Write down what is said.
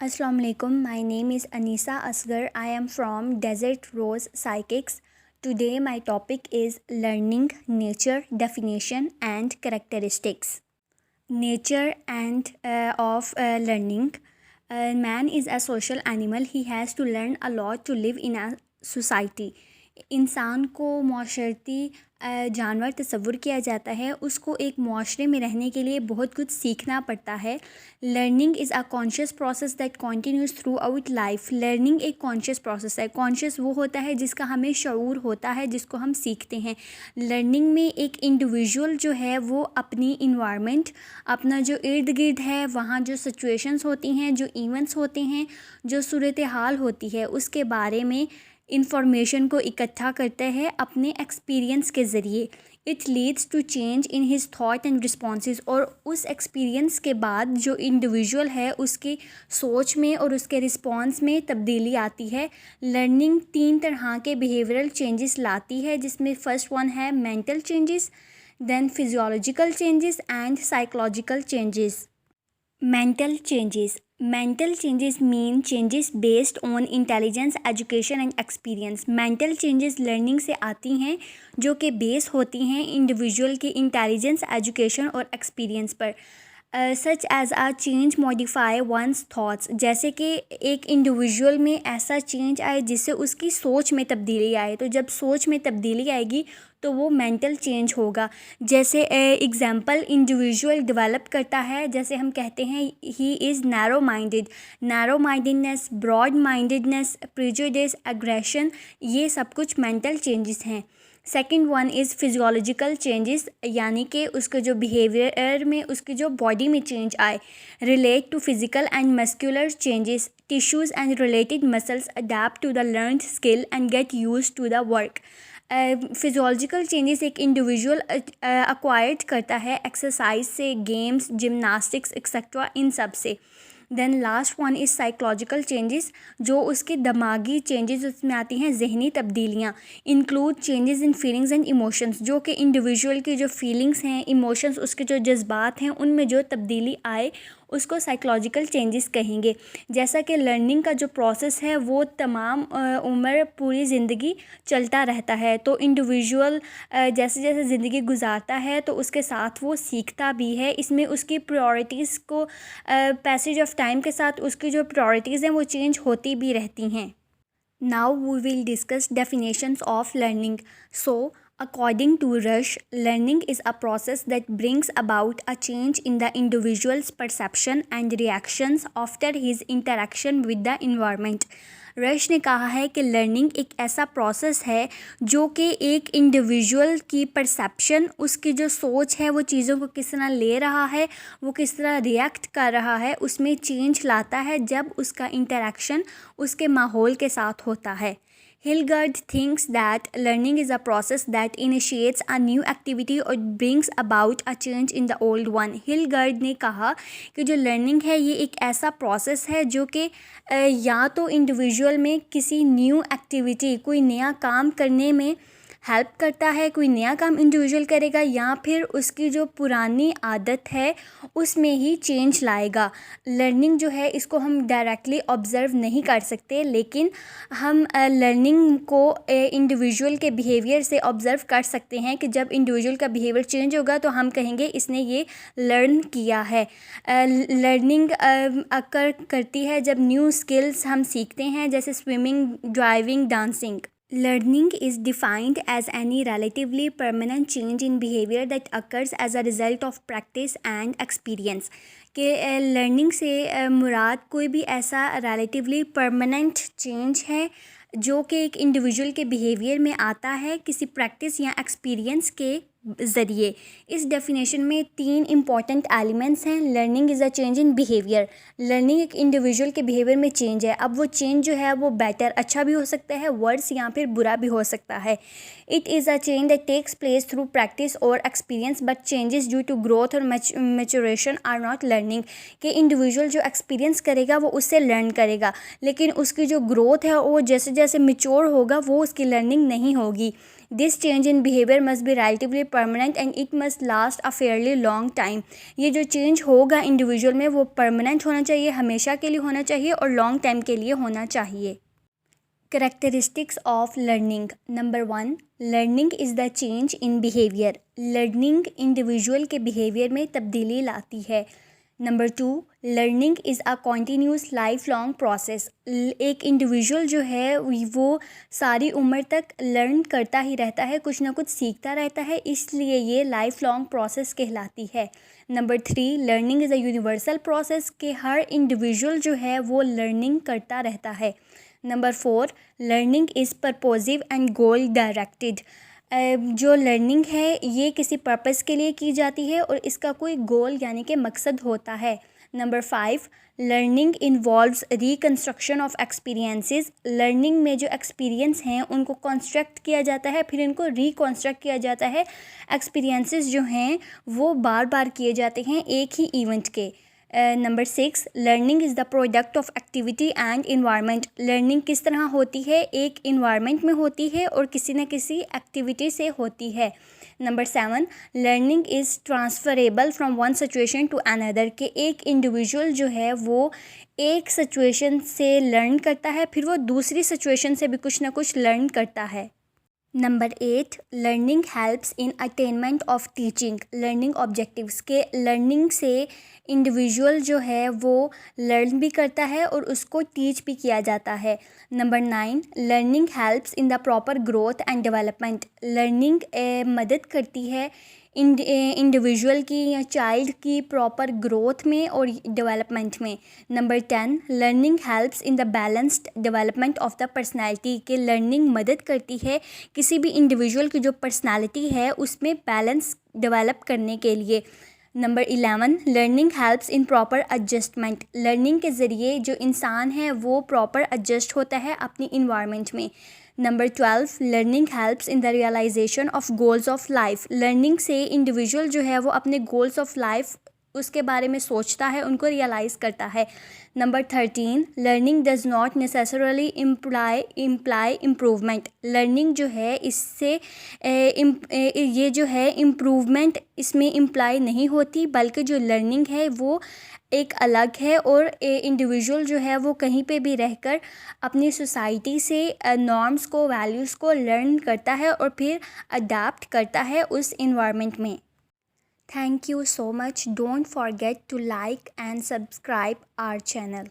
Assalamu alaikum. My name is Anisa Asgar. I am from Desert Rose Psychics. Today my topic is learning, nature, definition and characteristics. Nature and of learning. Man is a social animal. He has to learn a lot to live in a society. इंसान को माशरती जानवर तस्वुर किया जाता है। उसको एक माशरे में रहने के लिए बहुत कुछ सीखना पड़ता है। Learning is a conscious process that continues through out life. Learning एक कॉन्शियस प्रोसेस है। कॉन्शियस वो होता है जिसका हमें शऊर होता है, जिसको हम सीखते हैं। लर्निंग में एक इंडिविजुअल जो है वो अपनी इन्वायरमेंट, अपना जो इर्द गिर्द है, वहाँ जो सिचुएशंस होती हैं, जो इवेंट्स होते हैं, जो सूरत हाल होती है, उसके बारे में इंफॉर्मेशन को इकट्ठा करता है अपने एक्सपीरियंस के ज़रिए। It leads to change in his thought and responses. और उस एक्सपीरियंस के बाद जो इंडिविजुअल है उसकी सोच में और उसके रिस्पॉन्स में तब्दीली आती है। लर्निंग 3 तरह के बिहेवियरल चेंजेस लाती है, जिसमें फर्स्ट वन है mental changes, then physiological changes and psychological changes. Mental changes mean changes based on intelligence, education and experience. Mental changes learning से आती हैं, जो कि बेस होती हैं इंडिविजुअल की इंटेलिजेंस, एजुकेशन और एक्सपीरियंस पर। सच एज आ चेंज मॉडिफाई वंस थाट्स। जैसे कि एक इंडिविजुअल में ऐसा चेंज आए जिससे उसकी सोच में तब्दीली आए। तो जब सोच में तब्दीली आएगी तो वो मेंटल चेंज होगा। जैसे एग्जांपल इंडिविजुअल डेवलप करता है, जैसे हम कहते हैं he is narrow minded. Narrow mindedness, broad mindedness, prejudice, aggression, ये सब कुछ मेंटल चेंजेस हैं। Second one is physiological changes, यानी कि उसके जो बिहेवियर में, उसकी जो बॉडी में चेंज आए। Relate to physical and muscular changes. Tissues and related muscles adapt to the learned skill and get use to the work. Physiological changes एक इंडिविजुअल अक्वायर्ड करता है एक्सरसाइज से, गेम्स, जिमनास्टिक्स एक्सेट्रा, इन सब से। Then last one is psychological changes, जो उसके दिमागी चेंजेस उसमें आती हैं, जहनी तब्दीलियाँ। Include changes in feelings and emotions, जो कि इंडिविजुअल की जो फीलिंग्स हैं, इमोशंस, उसके जो जज्बात हैं, उनमें जो तब्दीली आए उसको साइकोलॉजिकल चेंजेस कहेंगे। जैसा कि लर्निंग का जो प्रोसेस है वो तमाम उम्र, पूरी ज़िंदगी चलता रहता है। तो इंडिविजुअल जैसे जैसे ज़िंदगी गुजारता है तो उसके साथ वो सीखता भी है। इसमें उसकी प्रायोरिटीज़ को पैसेज ऑफ टाइम के साथ उसकी जो प्रायोरिटीज़ हैं वो चेंज होती भी रहती हैं। Now we will discuss definitions of learning. So, according to Rush, learning is a process that brings about a change in the individual's perception and reactions after his interaction with the environment. Rush ने कहा है कि learning एक ऐसा process है जो कि एक इंडिविजुअल की परसेप्शन, उसकी जो सोच है, वो चीज़ों को किस तरह ले रहा है, वो किस तरह रिएक्ट कर रहा है, उसमें चेंज लाता है जब उसका इंटरेक्शन उसके माहौल के साथ होता है। Hilgard thinks that learning is a process that initiates a new activity or brings about a change in the old one. Hilgard ने कहा कि जो लर्निंग है ये एक ऐसा प्रोसेस है जो कि या तो इंडिविजुअल में किसी न्यू एक्टिविटी, कोई नया काम करने में हेल्प करता है, कोई नया काम इंडिविजुअल करेगा, या फिर उसकी जो पुरानी आदत है उसमें ही चेंज लाएगा। लर्निंग जो है इसको हम डायरेक्टली ऑब्ज़र्व नहीं कर सकते, लेकिन हम लर्निंग को इंडिविजुअल के बिहेवियर से ऑब्ज़र्व कर सकते हैं कि जब इंडिविजुअल का बिहेवियर चेंज होगा तो हम कहेंगे इसने ये लर्न किया है। लर्निंग अकर करती है जब न्यू स्किल्स हम सीखते हैं, जैसे swimming, driving, dancing. Learning is defined as any relatively permanent change in behavior that occurs as a result of practice and experience. कि लर्निंग से मुराद कोई भी ऐसा relatively permanent change है जो कि एक इंडिविजुअल के बिहेवियर में आता है किसी प्रैक्टिस या एक्सपीरियंस के ज़रिए। इस डेफिनेशन में 3 इंपॉर्टेंट एलिमेंट्स हैं। Learning is a change in behaviour. Learning एक इंडिविजुअल के बिहेवियर में चेंज है। अब वो चेंज जो है वो बेटर, अच्छा भी हो सकता है, वर्स, या फिर बुरा भी हो सकता है। It is a change that takes place through practice और experience, but changes due to growth और मैच्योरेशन आर नॉट लर्निंग। कि इंडिविजुअल जो एक्सपीरियंस करेगा वो उससे लर्न करेगा, लेकिन उसकी जो ग्रोथ है वो जैसे जैसे मैच्योर होगा वो उसकी लर्निंग नहीं होगी। This change in behaviour must be relatively permanent and it must last a fairly long time. ये जो चेंज होगा इंडिविजुअल में वो परमानेंट होना चाहिए, हमेशा के लिए होना चाहिए और लॉन्ग टाइम के लिए होना चाहिए। Characteristics of learning. Number 1, learning is the change in behaviour. Learning individual के बिहेवियर में तब्दीली लाती है। Number 2, learning is a continuous life long process. एक इंडिविजुअल जो है वो सारी उम्र तक लर्न करता ही रहता है, कुछ ना कुछ सीखता रहता है, इसलिए ये लाइफ लॉन्ग प्रोसेस कहलाती है। Number 3, learning is a universal process कि हर इंडिविजुअल जो है वो लर्निंग करता रहता है। Number 4, learning is purposive and goal directed. जो लर्निंग है ये किसी पर्पस के लिए की जाती है और इसका कोई गोल यानी कि मकसद होता है। Number 5, learning involves reconstruction of experiences. Learning में जो एक्सपीरियंस हैं उनको कंस्ट्रक्ट किया जाता है, फिर इनको रिकन्स्ट्रक्ट किया जाता है। एक्सपीरियंसेस जो हैं वो बार बार किए जाते हैं एक ही इवेंट के। Number 6, learning is the product of activity and environment. Learning किस तरह होती है, एक इन्वायरमेंट में होती है और किसी न किसी एक्टिविटी से होती है। Number 7, learning is transferable from one situation to another कि एक इंडिविजुअल जो है वो एक सिचुएशन से लर्न करता है, फिर वो दूसरी सिचुएशन से भी कुछ ना कुछ लर्न करता है। Number 8, learning helps in attainment of teaching learning objectives के लर्निंग से इंडिविजुअल जो है वो लर्न भी करता है और उसको टीच भी किया जाता है। Number 9, learning helps in the proper growth and development. Learning मदद करती है इंडिविजुअल की या चाइल्ड की प्रॉपर ग्रोथ में और डेवलपमेंट में। Number 10, learning helps in the balanced development of the personality के लर्निंग मदद करती है किसी भी इंडिविजुअल की जो पर्सनैलिटी है उसमें बैलेंस डेवलप करने के लिए। Number 11, learning helps in proper adjustment. Learning के ज़रिए जो इंसान है वो प्रॉपर एडजस्ट होता है अपनी इन्वायरमेंट में। Number 12, learning helps in the realisation of goals of life. Learning से इंडिविजुअल जो है वो अपने गोल्स ऑफ लाइफ उसके बारे में सोचता है, उनको रियलाइज़ करता है। Number 13, learning does not necessarily imply improvement. Learning जो है इससे ये जो है इम्प्रूवमेंट इसमें इम्प्लाई नहीं होती, बल्कि जो लर्निंग है वो एक अलग है और इंडिविजुअल जो है वो कहीं पे भी रहकर अपनी सोसाइटी से नॉर्म्स को, वैल्यूज़ को लर्न करता है और फिर अडाप्ट करता है उस इन्वायरमेंट में। Thank you so much. Don't forget to like and subscribe our channel.